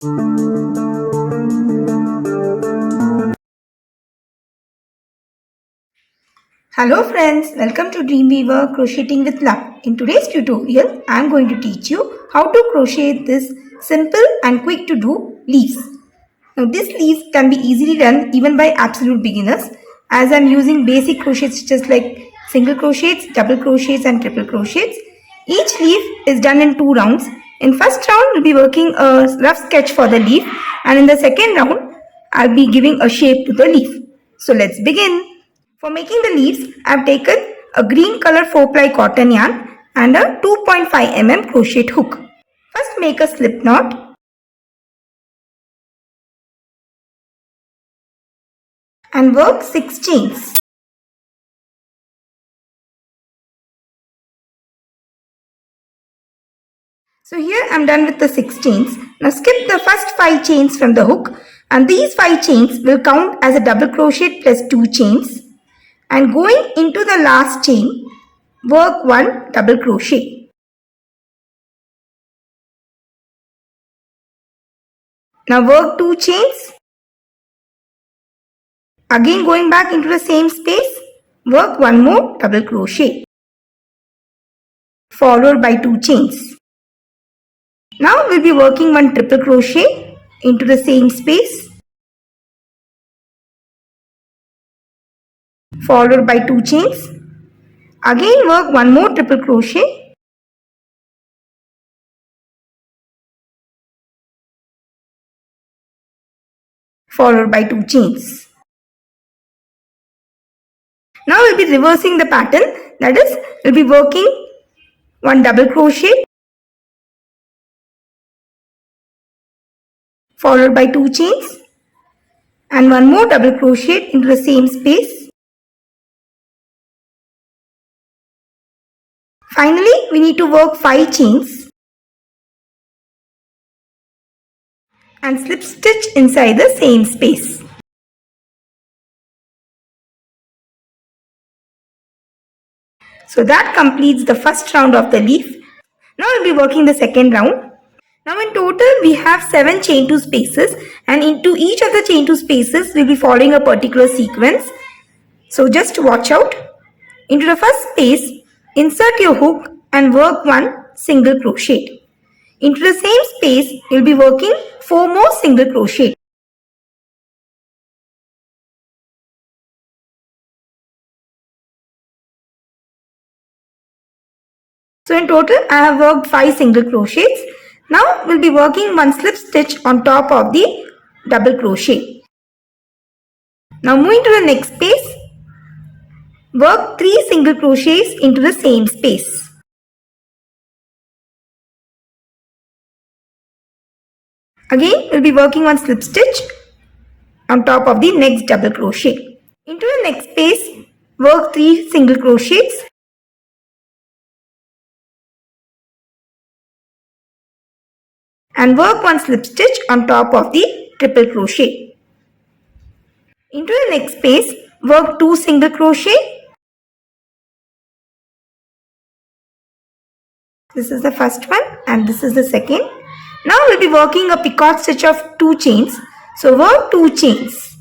Hello friends, welcome to Dreamweaver Crocheting with Love. In today's tutorial, I am going to teach you how to crochet this simple and quick to do leaves. Now these leaves can be easily done even by absolute beginners, as I am using basic crochets just like single crochets, double crochets and triple crochets. Each leaf is done in 2 rounds. In first round, we'll be working a rough sketch for the leaf, and in the second round, I'll be giving a shape to the leaf. So let's begin. For making the leaves, I have taken a green color 4-ply cotton yarn and a 2.5 mm crochet hook. First make a slip knot and work 6 chains. So here I am done with the 6 chains. Now skip the first 5 chains from the hook, and these 5 chains will count as a double crochet plus 2 chains, and going into the last chain, work 1 double crochet. Now work 2 chains. Again going back into the same space, work 1 more double crochet followed by 2 chains. Now we'll be working 1 triple crochet into the same space followed by 2 chains. Again work 1 more triple crochet followed by 2 chains. Now we'll be reversing the pattern, that is, we'll be working 1 double crochet followed by 2 chains and 1 more double crochet into the same space. Finally, we need to work 5 chains and slip stitch inside the same space. So that completes the first round of the leaf. Now we'll be working the second round. Now in total we have 7 chain 2 spaces, and into each of the chain 2 spaces we'll be following a particular sequence. So just watch out. Into the first space, insert your hook and work 1 single crochet. Into the same space, you'll be working 4 more single crochet. So in total, I have worked 5 single crochets. Now we'll be working 1 slip stitch on top of the double crochet. Now moving to the next space, work 3 single crochets into the same space. Again, we'll be working 1 slip stitch on top of the next double crochet. Into the next space, work 3 single crochets. And work 1 slip stitch on top of the triple crochet. Into the next space, work 2 single crochet. This is the first one and this is the second. Now we'll be working a picot stitch of 2 chains. So work 2 chains.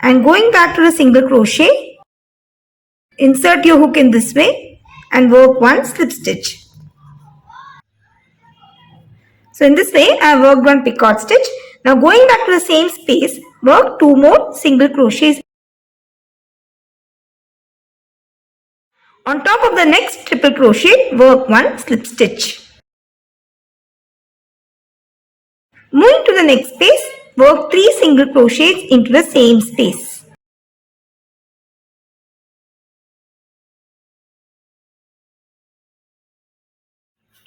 And going back to the single crochet, insert your hook in this way and work 1 slip stitch. So in this way, I have worked 1 picot stitch. Now going back to the same space, work 2 more single crochets. On top of the next triple crochet, work 1 slip stitch. Moving to the next space, work 3 single crochets into the same space.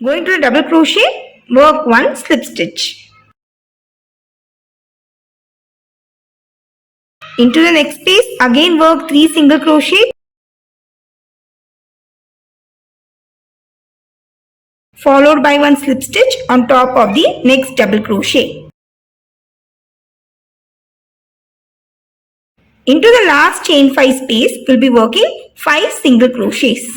Going to the double crochet, work 1 slip stitch. Into the next space, again work 3 single crochet followed by 1 slip stitch on top of the next double crochet. Into the last chain 5 space, we'll be working 5 single crochets.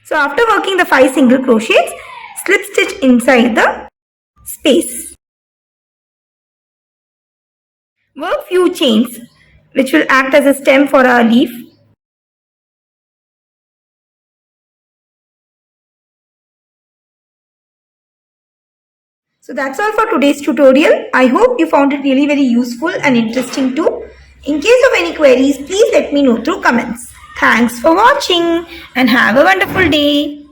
So after working the 5 single crochets, slip stitch inside the space. Work few chains which will act as a stem for our leaf. So that's all for today's tutorial. I hope you found it really very useful and interesting too. In case of any queries, please let me know through comments. Thanks for watching and have a wonderful day.